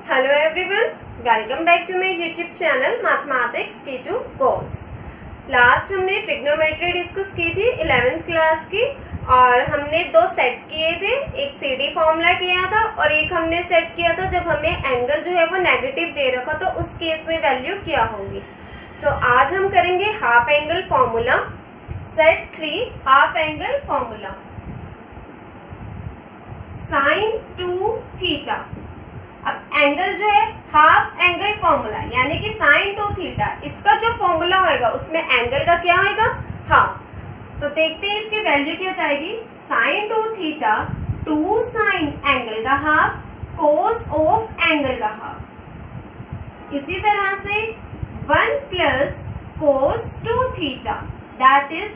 Hello everyone, welcome back to my YouTube channel Mathematics Key to Goals। Last हमने trigonometry discuss की थी 11th class की और हमने दो सेट किए थे, एक CD फॉर्मूला किया था और एक हमने सेट किया था जब हमें एंगल जो है वो नेगेटिव दे रखा तो उस केस में वैल्यू क्या होगी। सो आज हम करेंगे half angle formula, set 3 half angle formula. Sine 2 theta, अब एंगल जो है हाफ एंगल फॉर्मूला यानी कि साइन 2 थीटा, इसका जो फॉर्मूला होएगा उसमें एंगल का क्या होएगा, हाफ। तो देखते हैं इसकी वैल्यू क्या जाएगी। साइन 2 थीटा 2 साइन एंगल का हाफ कोस ऑफ एंगल का हाफ। इसी तरह से 1 plus cos 2 theta that is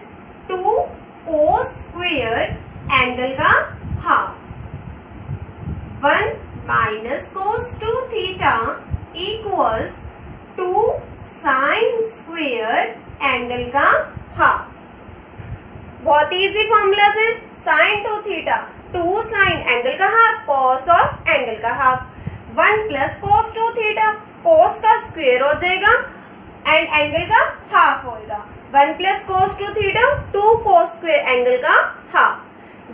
2 cos square angle का half. 1 minus cos 2 theta equals 2 sine square angle का हाफ। बहुत इजी फॉर्मूलाज है। साइन 2 थीटा 2 साइन एंगल का हाफ कॉस ऑफ एंगल का half. 1 plus cos 2 theta cos का square हो जाएगा and angle का हाफ होगा। 1 plus cos 2 theta 2 cos square angle का हाफ।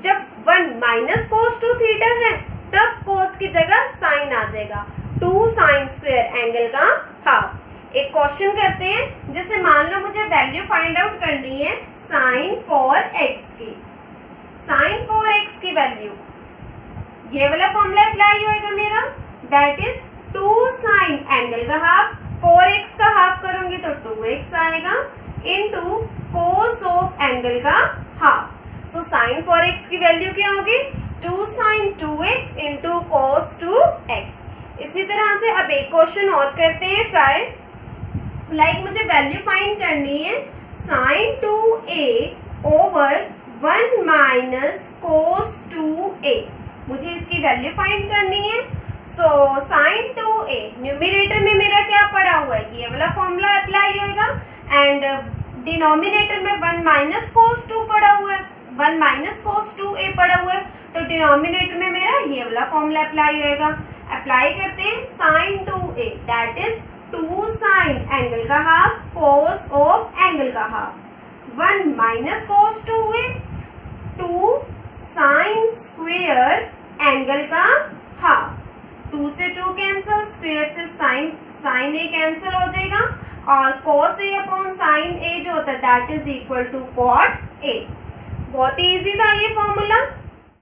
जब 1 माइनस कोस 2 थीटा है तब कोस की जगह साइन आ जाएगा, 2 साइन स्क्वायर एंगल का हाफ। एक क्वेश्चन करते हैं, जैसे मान लो मुझे वैल्यू फाइंड आउट करनी है साइन 4x की। साइन 4x की वैल्यू, ये वाला फॉर्मूला अप्लाई होएगा मेरा, दैट इज 2 साइन एंगल का हाफ, 4x का हाफ करूंगी तो 2x आएगा इनटू कोस ऑफ एंगल का हाफ। सो साइन 4x की वैल्यू क्या होगी, 2 sign 2x into cos 2x। इसी तरह से अब एक क्वेश्चन और करते हैं ट्राई। लाइक मुझे वैल्यू फाइंड करनी है sign 2a over 1 minus cos 2a, मुझे इसकी वैल्यू फाइंड करनी है। सो साइन 2a न्यूमरेटर में मेरा क्या पड़ा हुआ है, ये वाला फॉर्मूला अप्लाई होगा एंड डिनोमिनेटर में 1 माइनस कोस 2 पड़ा हुआ है, 1 माइनस कोस 2a पड़ा हुआ है, तो डिनोमिनेटर में मेरा ये वाला फॉर्मूला अप्लाई होएगा। अप्लाई करते हैं sine 2a that is 2 sine angle का हाफ कोस ऑफ एंगल का half. 1 minus cos 2a 2 sine square angle का हाफ। 2 से 2 कैंसिल, स्क्वायर से साइन, साइन a कैंसिल हो जाएगा और cos a upon sine a जो होता है that is equal to cot a। बहुत ही इजी था ये फॉर्मूला।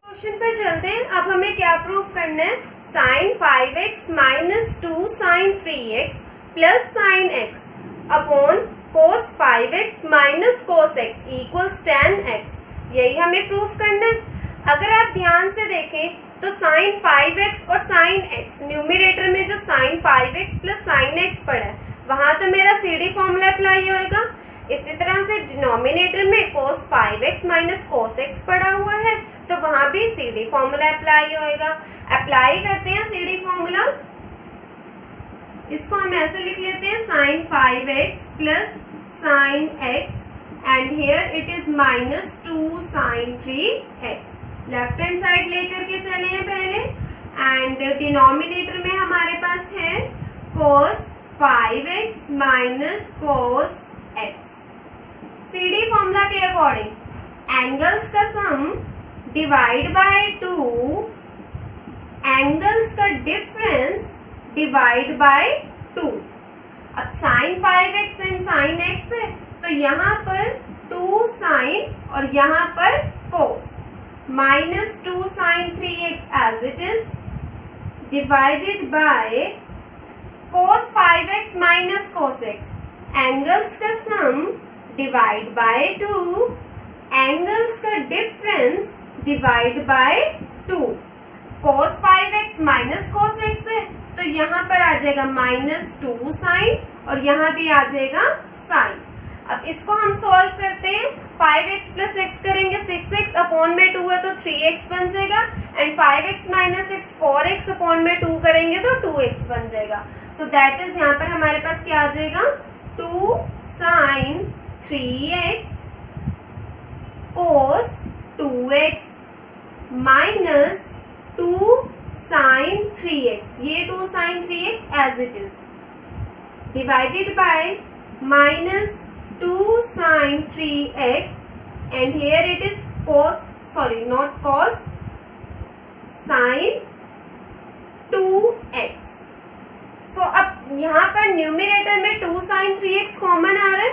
क्वेश्चन पे चलते हैं। अब हमें क्या प्रूव करना है, sine 5x minus 2 sine 3x plus sine x upon cos 5x minus cos x equals tan x, यही हमें प्रूव करना है। अगर आप ध्यान से देखें तो साइन 5x और साइन x, न्यूमरेटर में जो sign 5x plus sine x पड़ा है वहां तो मेरा CD फॉर्मूला अप्लाई होएगा। इसी तरह से डिनोमिनेटर में cos 5x minus cos x पड़ा हुआ है तो वहां भी CD फॉर्मूला अप्लाई होएगा। अप्लाई करते हैं CD फॉर्मूला, इसको हम ऐसे लिख लेते हैं sine 5x plus sine x and here it is minus 2 sine 3x। Left hand side लेकर के चले हैं पहले एंड डिनोमिनेटर में हमारे पास है cos 5x minus cos x। CD formula के अकॉर्डिंग एंगल्स का सम डिवाइड बाय 2, एंगल्स का डिफरेंस डिवाइड बाय 2। अब sign 5x and sign x है तो यहाँ पर 2 साइन और यहाँ पर cos, minus 2 sine 3x as it is divided by cos 5x minus cos x। Angles का सम डिवाइड बाय 2, एंगल्स का difference divide by 2। cos 5x minus cos x है तो यहाँ पर आ जाएगा माइनस 2 साइन और यहाँ भी आ जाएगा साइन। अब इसको हम सॉल्व करते हैं, 5x प्लस x करेंगे 6x अपॉन में 2 है तो 3x बन जाएगा and 5x minus x 4x upon में 2 करेंगे तो 2x बन जाएगा। सो दैट इज यहाँ पर हमारे पास क्या आ जाएगा, 2 sine 3x cos 2x minus 2 sin 3x, ये 2 sin 3x as it is, divided by minus 2 sin 3x, and here it is cos, sorry not cos, sin 2x. So अब यहाँ पर न्यूमिनेटर में 2 sin 3x कॉमन आ रहा है,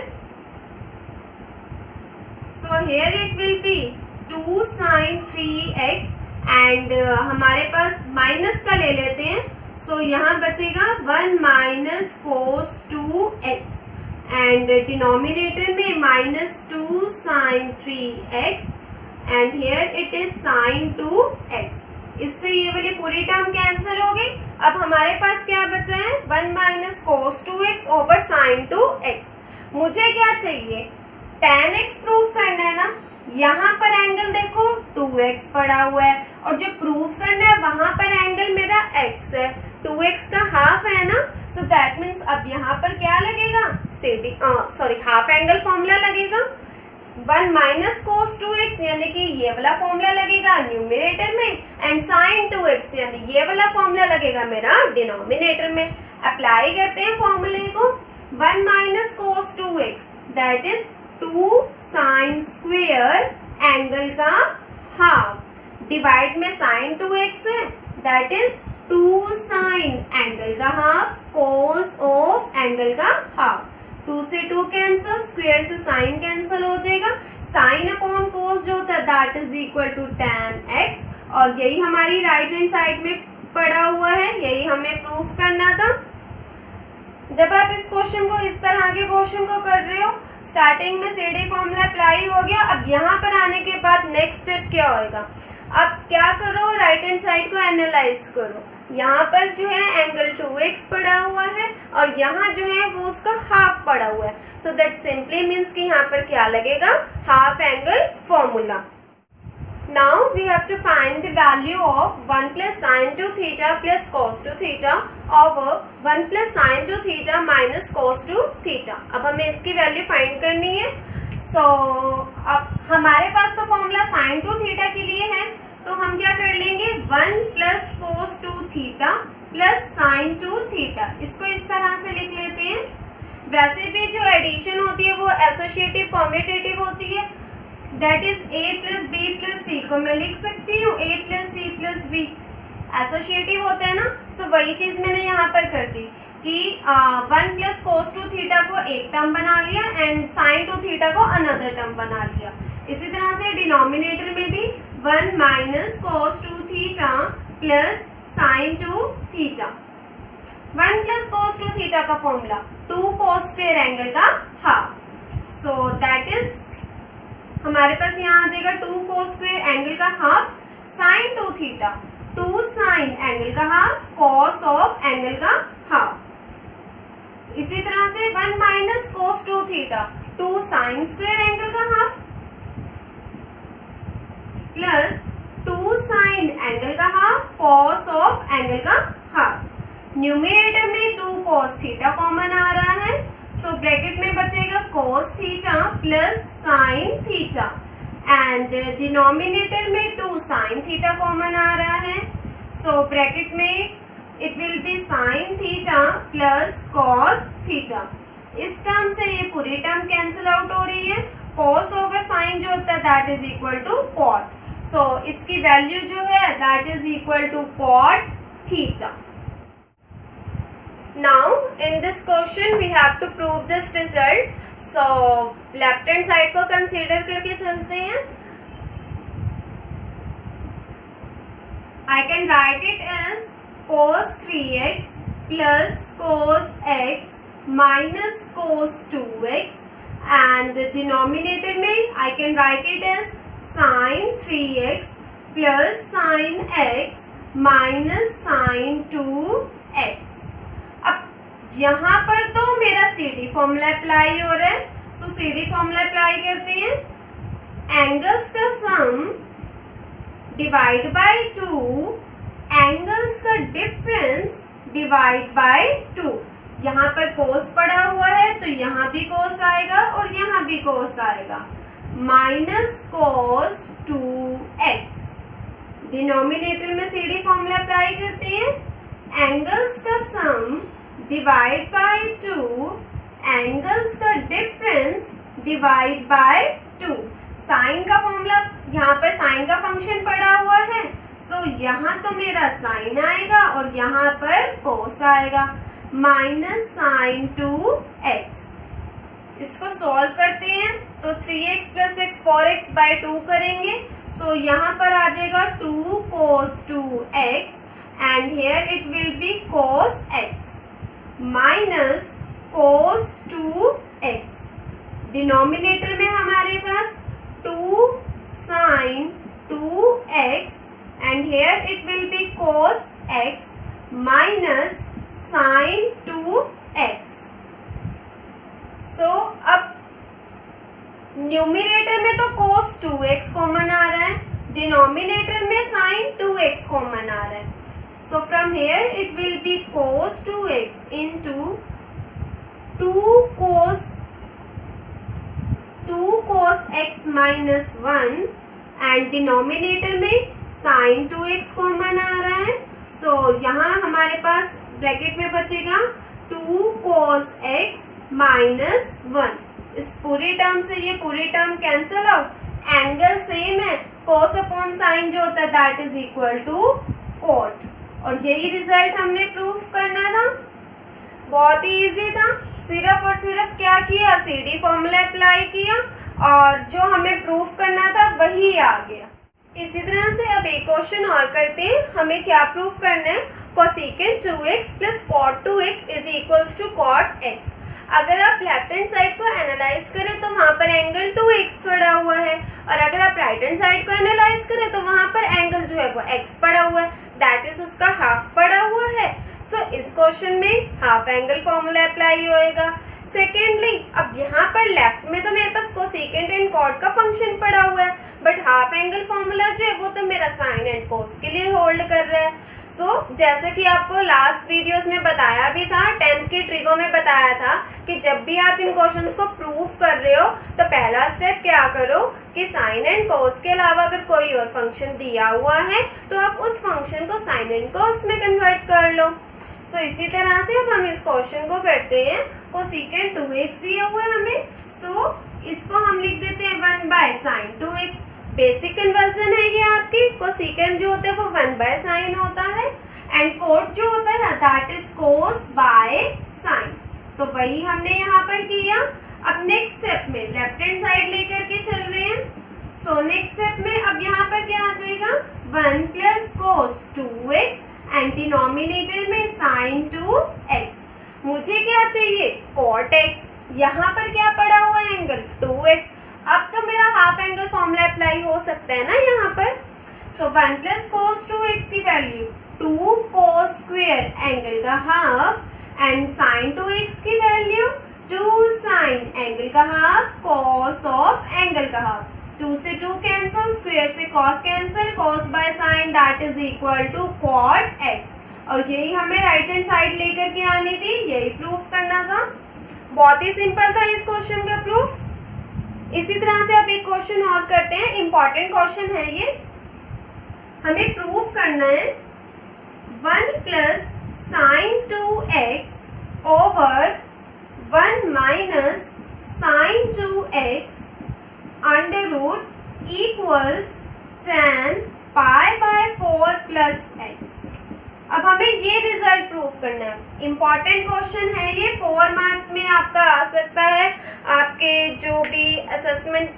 so here it will be 2 sin 3x and हमारे पास minus का ले लेते हैं, so यहाँ बचेगा 1 minus cos 2x and denominator में minus 2 sin 3x and here it is sin 2x. इससे ये वाली पूरी टर्म कैंसिल हो गई. अब हमारे पास क्या बचा है, 1 minus cos 2x over sin 2x. मुझे क्या चाहिए, tan x प्रूफ करना है ना. यहाँ पर एंगल देखो 2x पड़ा हुआ है और जो प्रूफ करना है वहां पर एंगल मेरा x है, 2x का हाफ है ना. सो दैट मीन्स अब यहाँ पर क्या लगेगा, सॉरी हाफ एंगल फॉर्मूला लगेगा. 1 minus cos 2x यानी कि ये वाला फॉर्मूला लगेगा न्यूमिनेटर में, एंड sin 2x यानी ये वाला फॉर्मूला लगेगा मेरा डिनोमिनेटर में. अप्लाई करते हैं फॉर्मूले को. 1 minus cos 2x that is 2 sin square angle का हाफ, डिवाइड में sin 2x है दैट इज 2 sin एंगल का हाफ cos ऑफ एंगल का हाफ. 2 से 2 कैंसिल, स्क्वेयर से साइन कैंसिल हो जाएगा. साइन अपॉन कोस जो होता है that is equal to tan x, और यही हमारी राइट हैंड साइड में पड़ा हुआ है, यही हमें प्रूफ करना था. जब आप इस क्वेश्चन को, इस तरह के क्वेश्चन को कर रहे हो, स्टार्टिंग में CD फॉर्मूला अप्लाई हो गया. अब यहाँ पर आने के बाद नेक्स्ट स्टेप क्या होगा, अब क्या करो, राइट हैंड साइड को एनालाइज करो. यहाँ पर जो है एंगल 2x पड़ा हुआ है और यहाँ जो है वो उसका हाफ पड़ा हुआ है. सो दैट सिंपली मीन्स कि यहाँ पर क्या लगेगा, half angle formula. Now we have to find the value of 1 plus sin 2 theta plus cos 2 theta over 1 plus sin 2 theta minus cos 2 theta. अब हमें इसकी वैल्यू फाइंड करनी है. So अब हमारे पास तो फॉर्मूला sin 2 theta के लिए है, तो हम क्या कर लेंगे, 1 plus cos 2 theta plus sin 2 theta. इसको इस तरह से लिख लेते हैं. वैसे भी जो एडिशन होती है वो एसोसिएटिव कॉम्यूटेटिव होती है, that is a plus b plus c को मैं लिख सकती हूँ a plus c plus b. Associative होता है ना, सो वही चीज मैंने यहाँ पर कर दी कि 1 प्लस cos 2 थीटा को एक टर्म बना लिया एंड sin 2 थीटा को अनदर टर्म बना लिया. इसी तरह से डिनोमिनेटर में भी 1 minus cos 2 theta plus sin 2 theta. 1 plus cos 2 theta का फॉर्मूला 2 cos स्क्वायर एंगल का हाफ. सो दैट इज हमारे पास यहाँ आ जाएगा 2 cos स्क्वायर एंगल का half sin 2 theta, 2 sin angle का हाफ cos ऑफ एंगल का हाफ. इसी तरह से 1 minus cos 2 theta 2 sin square angle का हाफ प्लस 2 sin एंगल का हाफ cos ऑफ एंगल का हाफ. न्यूमिनेटर में 2 cos थीटा कॉमन आ रहा है, सो ब्रैकेट में बचेगा cos theta plus sin theta and denominator में 2 sin थीटा कॉमन आ रहा है, सो ब्रैकेट में it will be sin theta plus cos theta. इस टर्म से ये पूरी टर्म कैंसिल आउट हो रही है. cos ओवर sin जो होता है that is equal to cot. So इसकी वैल्यू जो है that is equal to cot theta. Now in this question we have to prove this result. So left hand side को consider करके चलते हैं. I can write it as cos 3x plus cos x minus cos 2x and the denominator में I can write it as sin 3x plus sin x minus sin 2x. यहाँ पर तो मेरा CD formula apply हो रहा है, सो CD formula apply करते हैं. एंगल्स का सम डिवाइड बाय 2, एंगल्स का डिफरेंस डिवाइड बाय 2. यहाँ पर कोस पड़ा हुआ है तो यहाँ भी कोस आएगा और यहाँ भी कोस आएगा. माइनस कोस 2x डिनोमिनेटर में CD फॉर्मूला अप्लाई करते हैं, एंगल्स का सम डिवाइड बाय 2, एंगल्स का डिफरेंस डिवाइड बाय 2। साइन का फॉर्मूला, यहाँ पर साइन का फंक्शन पड़ा हुआ है, सो यहाँ तो मेरा साइन आएगा और यहाँ पर कोस आएगा, माइनस साइन 2x। इसको सॉल्व करते हैं तो 3x plus x 4x bye 2 करेंगे, सो यहाँ पर आ जाएगा 2 cos 2x and here it will be cos x minus cos 2x। Denominator में हमारे पास 2 sin 2x and here it will be cos x minus sin 2x। सो अब न्यूमिनेटर में तो cos 2x common आ रहा है, डिनोमिनेटर में sin 2x कॉमन आ रहा है, so from here it will be cos 2x into 2 cos x minus 1 and denominator में sin 2x common आ रहा है, सो यहाँ हमारे पास ब्रैकेट में बचेगा 2 cos x माइनस 1। इस पूरी टर्म से ये पूरी term cancel out, angle same है, cos अपॉन साइन जो होता है that is equal to cot, और यही रिजल्ट हमने प्रूव करना था। बहुत ही इजी था, सिर्फ और सिर्फ क्या किया, CD फॉर्मूला अप्लाई किया और जो हमें प्रूव करना था वही आ गया। इसी तरह से अब एक क्वेश्चन और करते हैं, हमें क्या प्रूव करना है, cosecant 2x plus cot 2x is equals to cot x। अगर आप लेफ्ट हैंड साइड को एनालाइज करें तो वहां पर एंगल 2x पड़ा हुआ है, और अगर आप राइट हैंड साइड को एनालाइज करें तो वहां पर एंगल जो है वो x पड़ा हुआ है, दैट इज उसका हाफ पड़ा हुआ है। सो इस क्वेश्चन में हाफ एंगल फॉर्मूला अप्लाई होएगा। सेकेंडली, अब यहाँ पर लेफ्ट में तो मेरे पास कोसेकेंट एंड कॉट का फंक्शन पड़ा हुआ है, बट हाफ एंगल फॉर्मूला जो है वो तो मेरा साइन एंड कोस के लिए होल्ड कर रहा है। जैसे कि आपको लास्ट वीडियोस में बताया भी था, 10th के ट्रिगो में बताया था कि जब भी आप इन क्वेश्चंस को प्रूव कर रहे हो तो पहला स्टेप क्या करो कि साइन एंड कोस के अलावा अगर कोई और फंक्शन दिया हुआ है तो आप उस फंक्शन को साइन एंड कोस में कन्वर्ट कर लो। इसी तरह से अब हम इस क्वेश्चन को करते हैं, कोसेकेंट 2x दिया हुआ है हमें, इसको हम लिख देते हैं 1 by sine 2x। Basic conversion है ये आपकी, कोसेकेंट जो होता है वो 1 बाय साइन होता है एंड कोट जो होता है ना that is cos by sine. तो वही हमने यहाँ पर किया। अब नेक्स्ट स्टेप में लेफ्ट हैंड साइड लेकर के चल रहे हैं। नेक्स्ट स्टेप में अब यहाँ पर क्या आ जाएगा, 1 plus cos 2x and denominator में साइन 2x। मुझे क्या चाहिए, कॉट x। यहाँ पर क्या पड़ा हुआ है, एंगल 2x। अब तो मेरा हाफ एंगल फॉर्मूला अप्लाई हो सकता है ना यहाँ पर। 1 प्लस कोस 2x की वैल्यू 2 कोस स्क्वायर एंगल का हाफ एंड साइन 2x की वैल्यू 2 साइन एंगल का हाफ कॉस ऑफ एंगल का हाफ। 2 से 2 कैंसिल, स्क्वायर से cos cancel, cos by sine that is equal to cot x। और यही हमें राइट हैंड साइड लेकर के आनी थी, यही प्रूफ करना था। बहुत ही सिंपल था इस क्वेश्चन का प्रूफ। इसी तरह से अब एक क्वेश्चन और करते हैं, इंपॉर्टेंट क्वेश्चन है ये। हमें प्रूफ करना है 1 plus sine 2x over 1 minus sine 2x under root equals tan pi by 4 plus x। अब हमें ये रिजल्ट प्रूफ करना है। इंपॉर्टेंट क्वेश्चन है ये, 4 मार्क्स में आपका आ सकता है। आपके जो भी असेसमेंट,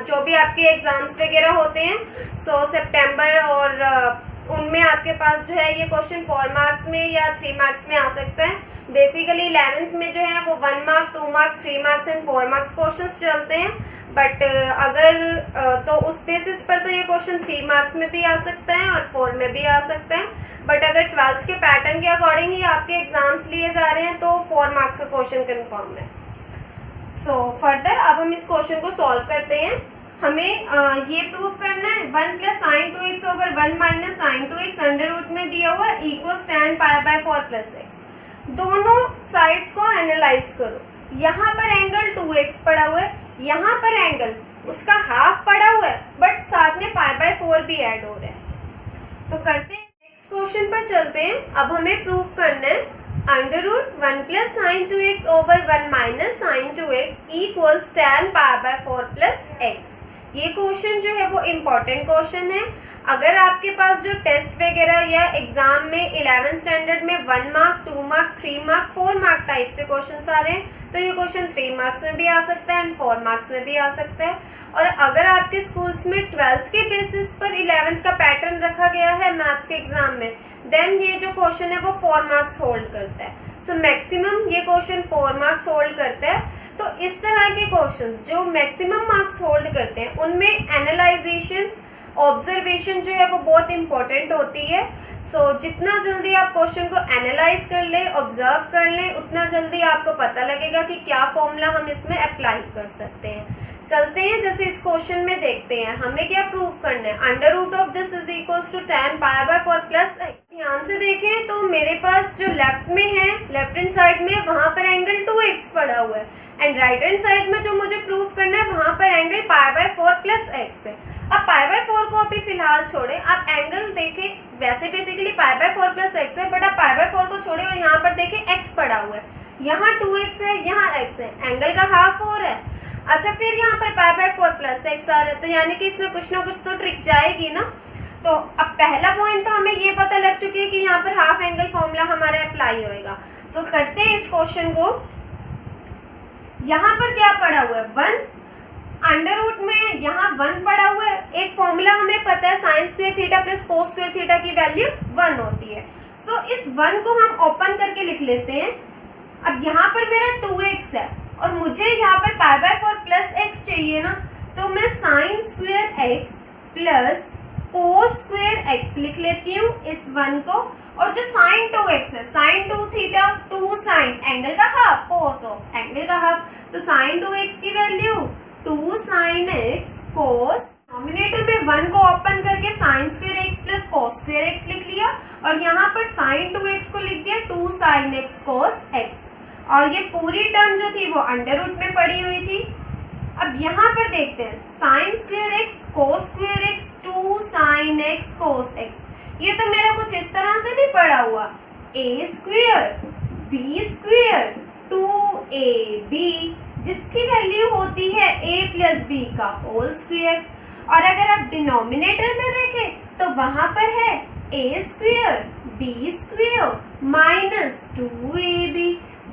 जो भी आपके एग्जाम्स वगैरह होते हैं, सितंबर और उनमें आपके पास जो है ये क्वेश्चन 4 मार्क्स में या 3 मार्क्स में आ सकता है। बेसिकली 11th में जो है वो 1 mark, 2 mark, 3 marks and 4 marks questions चलते हैं। बट अगर तो उस बेसिस पर तो ये क्वेश्चन 3 मार्क्स में भी आ सकता है और 4 में भी आ सकता है। बट अगर 12th के पैटर्न के अकॉर्डिंग ही आपके एग्जाम्स लिए जा रहे हैं तो 4 मार्क्स का क्वेश्चन कंफर्म है। फर्दर अब हम इस क्वेश्चन को सॉल्व करते हैं। हमें ये प्रूव करना है 1 plus sine 2x over 1 minus sine 2x under root में दिया हुआ equals tan pi by 4 plus x। दोनों साइड्स को एनालाइज करो। यहाँ पर एंगल 2x पड़ा हुआ है, यहाँ पर एंगल उसका हाफ पड़ा हुआ है, बट साथ में पाई बाय 4 भी ऐड हो रहा है। तो करते हैं, नेक्स्ट क्वेश्चन पर चलते हैं। अब हमें प्रूव करना है under root 1 plus sine 2x over 1 minus sine 2x equals tan pi by 4 plus x। ये क्वेश्चन जो है वो इम्पोर्टेंट क्वेश्चन है। अगर आपके पास जो टेस्ट वगैरह या एग्जाम में 11th स्टैंडर्ड में 1 mark, 2 mark, 3 mark, 4 mark type से क्वेश्चन आ रहे हैं, तो ये क्वेश्चन 3 मार्क्स में भी आ सकता है एंड 4 मार्क्स में भी आ सकता है। और अगर आपके स्कूल्स में 12th के बेसिस पर 11th का पैटर्न रखा गया है मैथ्स के एग्जाम में, देन ये जो क्वेश्चन है वो 4 मार्क्स होल्ड करता है। सो मैक्सिमम ये क्वेश्चन 4 मार्क्स होल्ड करता है। तो इस तरह के क्वेश्चन जो मैक्सिमम मार्क्स होल्ड करते हैं उनमें एनालाइजेशन, ऑब्जर्वेशन जो है वो बहुत इंपॉर्टेंट होती है। सो जितना जल्दी आप क्वेश्चन को एनालाइज कर ले, ऑब्जर्व कर ले, उतना जल्दी आपको पता लगेगा कि क्या फॉर्मूला हम इसमें अप्लाई कर सकते हैं। चलते हैं, जैसे इस क्वेश्चन में देखते हैं हमें क्या प्रूव करना है। Under root of this is equals to tan pi by 4 plus x। ध्यान से देखें तो मेरे पास जो लेफ्ट में है, लेफ्ट हैंड साइड में, वहां पर एंगल 2x पड़ा हुआ है एंड राइट हैंड साइड में जो मुझे प्रूव करना है वहां पर angle pi by 4 plus x है। अब पाई बाय 4 को अभी फिलहाल छोड़े, आप एंगल देखें, वैसे basically pi by 4 plus x है, बट आप पाई बाय 4 को छोड़े और यहाँ पर देखें x पड़ा हुआ है, यहाँ 2x है, यहाँ x है, एंगल का हाफ 4 है। अच्छा, फिर यहाँ पर पाई बाय 4 प्लस x आ रहा है, तो यानी कि इसमें कुछ ना कुछ तो ट्रिक जाएगी ना। तो अब पहला पॉइंट तो हमें ये पता लग चुकी है कि यहाँ पर हाफ एंगल फॉर्मूला हमारे अप्लाई होएगा। तो करते हैं इस क्वेश्चन को। यहाँ पर क्या पड़ा हुआ है, 1 अंडर रूट में यहाँ 1 पड़ा हुआ है। एक फॉर्मूला हमें पता है sine square theta plus cos square theta की वैल्यू 1 होती है। सो इस 1 को हम ओपन करके लिख लेते हैं। अब यहाँ पर मेरा 2x है और मुझे यहाँ पर पाई बाय 4 प्लस x चाहिए ना, तो मैं साइन स्क्वायर x प्लस कोस स्क्वायर x लिख लेती हूँ इस 1 को। और जो साइन 2x है, साइन 2 थीटा, 2 साइन एंगल का हाफ, कोस ऑफ एंगल का हाफ, तो साइन 2x की वैल्यू 2 साइन x कोस, डिनोमिनेटर में 1 को ओपन करके साइन स्क्वायर x प्लस कोस स्क्वायर x लिख लिया और यहाँ पर साइन 2x को लिख दिया 2 साइन x कोस x। और ये पूरी टर्म जो थी वो अंडर रूट में पड़ी हुई थी। अब यहाँ पर देखते हैं sine square x cos square x 2 sine x cos x, ये तो मेरा कुछ इस तरह से भी पड़ा हुआ, a square b square 2ab, जिसकी वैल्यू होती है a प्लस b का होल स्क्वायर। और अगर आप डिनोमिनेटर में देखें तो वहां पर है a square b square minus 2ab,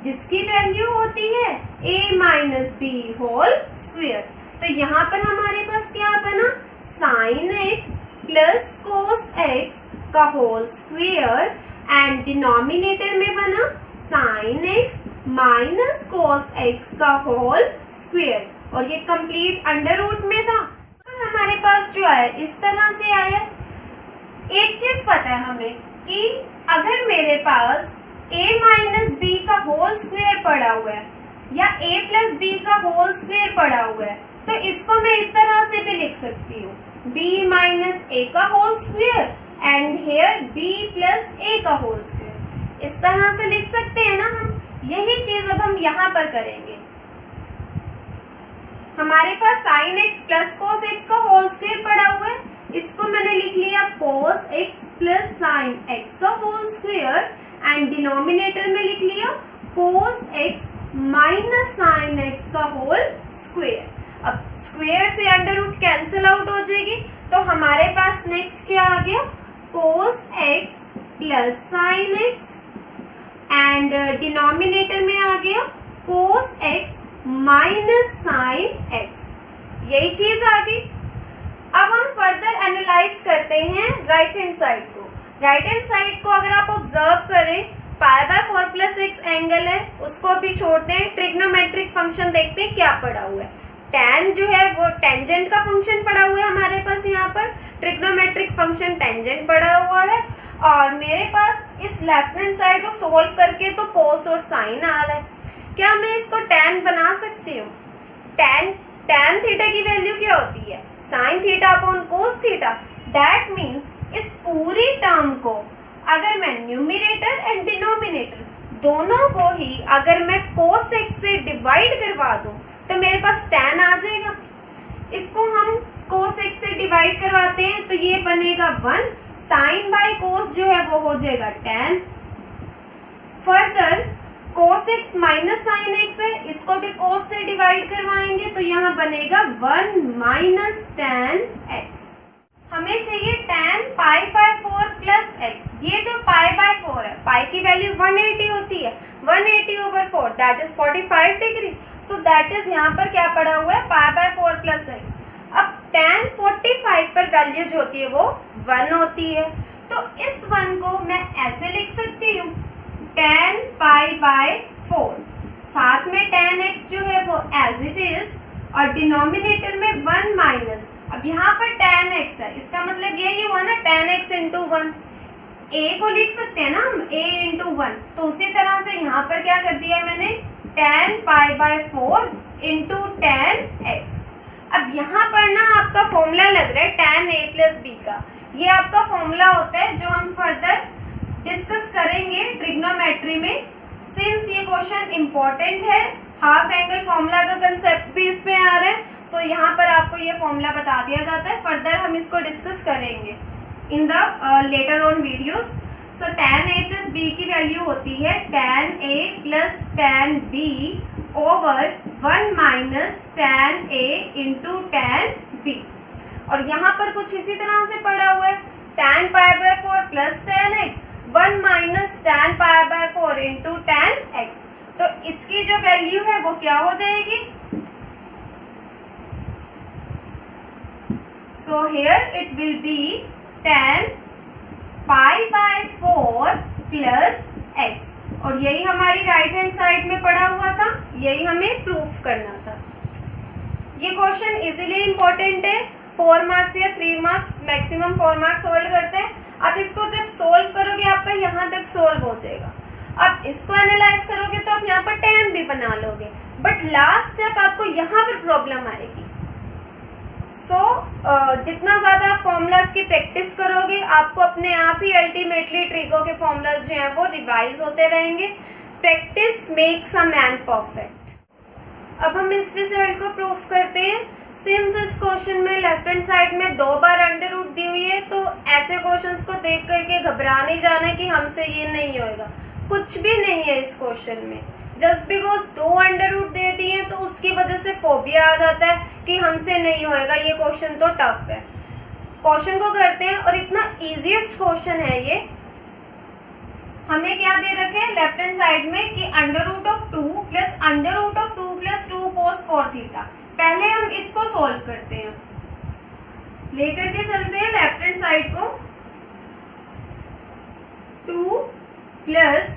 जिसकी वैल्यू होती है a minus b whole square. तो यहाँ पर हमारे पास क्या बना, sine x plus cos x का होल स्क्वायर एंड डिनोमिनेटर में बना sine x minus cos x का होल स्क्वायर। और ये कंप्लीट अंडर रूट में था। और हमारे पास जो है इस तरह से आया। एक चीज पता है हमें कि अगर मेरे पास a माइनस बी का होल स्क्वायर पड़ा हुआ है या a प्लस बी का होल स्क्वायर पड़ा हुआ है, तो इसको मैं इस तरह से भी लिख सकती हूँ, b माइनस a का whole square and here b plus a का होल स्क्वायर। इस तरह से लिख सकते हैं ना हम। यही चीज अब हम यहाँ पर करेंगे। हमारे पास sine x plus cos x का होल स्क्वायर पड़ा हुआ है, इसको मैंने लिख लिया cos x plus sine x का होल स्क्वायर एंड डिनोमिनेटर में लिख लिया cos x minus sine x का होल स्क्वायर। अब स्क्वायर से अंडर रूट कैंसिल आउट हो जाएगी, तो हमारे पास नेक्स्ट क्या आ गया, cos x plus sine x and denominator में आ गया cos x minus sine x। यही चीज आ गई। अब हम फर्दर एनालाइज करते हैं राइट हैंड साइड को। राइट हैंड साइड को अगर आप ऑब्जर्व करें, पाई बाय 4 प्लस x एंगल है, उसको भी छोड़ते हैं। ट्रिग्नोमेट्रिक फंक्शन देखते हैं क्या पड़ा हुआ है। tan जो है वो टेंजेंट का फंक्शन पड़ा हुआ है हमारे पास, यहाँ पर ट्रिग्नोमेट्रिक फंक्शन टेंजेंट पड़ा हुआ है। और मेरे पास इस लेफ्ट हैंड साइड को सोल्व करके तो कोस और साइन आ रहा है, क्या मैं इसको tan बना सकती हूँ? tan थीटा की वैल्यू क्या होती है, sine theta upon cos theta. That means इस पूरी टर्म को अगर मैं न्यूमरेटर एंड डिनोमिनेटर दोनों को ही अगर मैं कोस x से डिवाइड करवा दूं तो मेरे पास tan आ जाएगा। इसको हम कोस x से डिवाइड करवाते हैं तो ये बनेगा 1 साइन बाय कोस जो है वो हो जाएगा tan। Further cos x minus sine x है, इसको भी cos से डिवाइड करवाएंगे तो यहाँ बनेगा 1 माइनस tan x। हमें चाहिए tan pi by 4 plus x। ये जो पाई बाय 4 है, पाई की वैल्यू 180 होती है, 180 over 4 that is 45 degree. So that is यहाँ पर क्या पड़ा हुआ है, पाई बाय 4 प्लस x। अब tan 45 पर वैल्यू जो होती है वो 1 होती है, तो इस 1 को मैं ऐसे लिख सकती हूँ tan पाई बाय 4, साथ में tan x जो है वो एज इट इज, और डिनोमिनेटर में 1 माइनस। अब यहाँ पर tan x है, इसका मतलब यही हुआ ना tan x इंटू 1। a को लिख सकते हैं ना हम a इंटू 1, तो उसी तरह से यहाँ पर क्या कर दिया मैंने, tan pi by 4 into tan x। अब यहाँ पर ना आपका फॉर्मूला लग रहा है tan a प्लस b का, ये आपका फॉर्मूला होता है जो हम फर्दर डिस्कस करेंगे ट्रिग्नोमेट्री में। सिंस ये क्वेश्चन इंपॉर्टेंट है, हाफ एंगल फॉर्मूला का कंसेप्ट भी इसमें आ रहा है, सो यहाँ पर आपको ये फॉर्मूला बता दिया जाता है। फर्दर हम इसको डिस्कस करेंगे in the later on videos. So tan a plus b की वैल्यू होती है tan a plus tan b over 1 minus tan a into tan b। और यहाँ पर कुछ इसी तरह से पड़ा हुआ है tan pi by 4 plus tan x, 1 minus tan pi by 4 into tan x। तो इसकी जो वैल्यू है वो क्या हो जाएगी, so here it will be tan pi by 4 plus x, और यही हमारी राइट हैंड साइड में पड़ा हुआ था, यही हमें प्रूफ करना था। ये क्वेश्चन इजीली इंपॉर्टेंट है, 4 मार्क्स या 3 मार्क्स मैक्सिमम 4 मार्क्स होल्ड करते हैं। आप इसको जब सोल्व करोगे आपका यहाँ तक सोल्व हो जाएगा। आप इसको एनालाइज करोगे तो आप यहाँ पर tan भी बना लोगे, बट लास्ट स्टेप आपको यहाँ पर प्रॉब्लम आएगी। जितना ज्यादा आप फॉर्मूलाज की प्रैक्टिस करोगे, आपको अपने आप ही अल्टीमेटली ट्रिगो के फॉर्मूलाज जो हैं वो रिवाइज होते रहेंगे। Practice makes a man perfect. अब हम इस रिजल्ट को प्रूफ करते हैं। सिंस इस क्वेश्चन में लेफ्ट हैंड साइड में 2 बार अंडर रूट दी हुई है, तो ऐसे क्वेश्चंस को देख करके घबरा नहीं जाना कि हमसे ये नहीं होगा, कुछ भी नहीं है इस क्वेश्चन में। जस्ट बिकॉज 2 अंडर रूट दे दिए हैं तो उसकी वजह से फोबिया आ जाता है कि हमसे नहीं होएगा, ये क्वेश्चन तो टफ है। क्वेश्चन को करते हैं, और इतना इजीएस्ट क्वेश्चन है ये। हमें क्या दे रखे हैं लेफ्ट हैंड साइड में कि under root of 2 plus under root of 2 plus 2 cos 4 theta. पहले हम इसको सॉल्व करते हैं, लेकर के चलते हैं लेफ्ट हैंड साइड को। 2 प्लस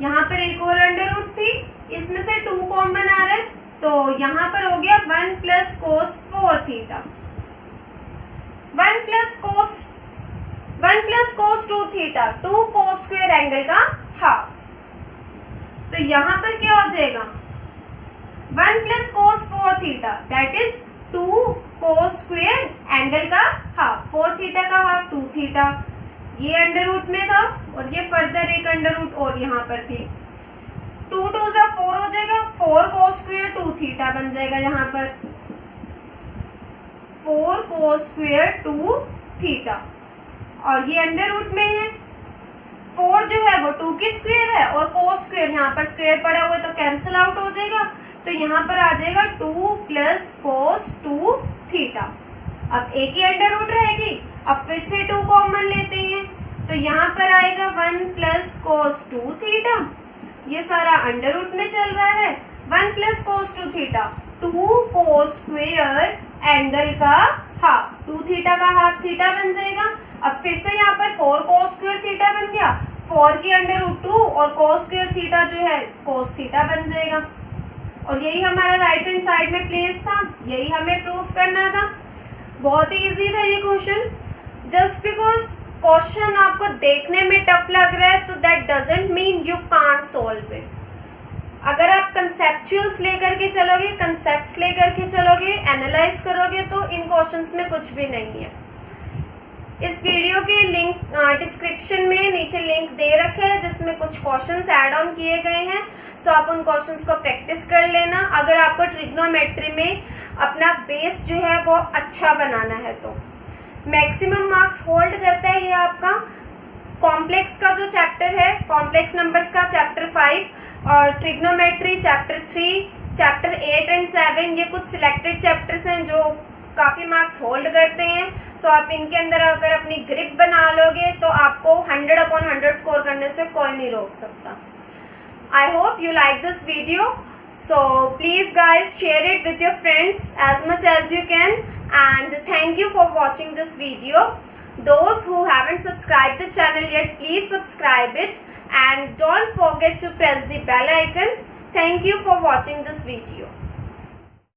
यहाँ पर एक और अंडर रूट थी, इसमें से 2 कॉमन आ रहा है, तो यहाँ पर हो गया 1 plus cos 4 theta. 1 plus cos 2 theta, 2 cos square angle का हाफ। तो यहाँ पर क्या हो जाएगा, 1 plus cos 4 theta that is 2 cos square angle का हाफ। 4 थीटा का हाफ 2 थीटा, ये अंडर रूट में था, और ये फर्दर एक अंडर रूट और यहाँ पर थी। 2 2 जा 4 हो जाएगा, 4 cos स्क्वायर 2 थीटा बन जाएगा यहाँ पर, 4 cos स्क्वायर 2 थीटा, और ये अंडर रूट में है। 4 जो है वो 2 की स्क्वायर है, और cos स्क्वायर यहाँ पर स्क्वायर पड़ा हुआ है तो कैंसिल आउट हो जाएगा, तो यहाँ पर आ जाएगा 2 प्लस cos 2 थीटा। अब एक ही अंडर रूट रहेगी, अब फिर से 2 कॉमन लेते हैं, तो यहाँ पर आएगा 1 प्लस cos 2 थीटा। ये सारा अंडर रूट में चल रहा है, 1 plus cos 2 theta, 2 cos square angle का हाफ, 2 थीटा का हाफ थीटा बन जाएगा। अब फिर से यहाँ पर 4 cos स्क्वायर थीटा बन गया, 4 की अंडर रूट 2 और cos स्क्वायर थीटा जो है cos थीटा बन जाएगा, और यही हमारा राइट हैंड साइड में प्लेस था, यही हमें प्रूफ करना था। बहुत ही इजी था ये क्वेश्चन। जस्ट बिकॉज क्वेश्चन आपको देखने में टफ लग रहा है तो that doesn't mean you can't solve it. अगर आप कंसेप्चुअल्स लेकर के चलोगे, कंसेप्ट्स लेकर के चलोगे, एनालाइज करोगे, तो इन क्वेश्चंस में कुछ भी नहीं है। इस वीडियो के लिंक डिस्क्रिप्शन में नीचे लिंक दे रखे हैं जिसमें कुछ क्वेश्चंस ऐड ऑन किए गए हैं, सो आप उन क्वेश्चंस को प्रैक्टिस कर लेना अगर आपको ट्रिग्नोमेट्री में अपना बेस जो है वो अच्छा बनाना है तो। मैक्सिमम मार्क्स होल्ड करता है ये आपका कॉम्प्लेक्स का जो चैप्टर है, कॉम्प्लेक्स नंबर्स का चैप्टर 5 और ट्रिग्नोमेट्री चैप्टर 3, चैप्टर 8 एंड 7, ये कुछ सिलेक्टेड चैप्टर्स हैं जो काफी मार्क्स होल्ड करते हैं। सो आप इनके अंदर अगर अपनी ग्रिप बना लोगे तो आपको 100/100 स्कोर करने से कोई नहीं रोक सकता। I hope you like this video. So please guys share it with your friends as much as you can, and thank you for watching this video. Those who haven't subscribed the channel yet, please subscribe it and don't forget to press the bell icon. Thank you for watching this video.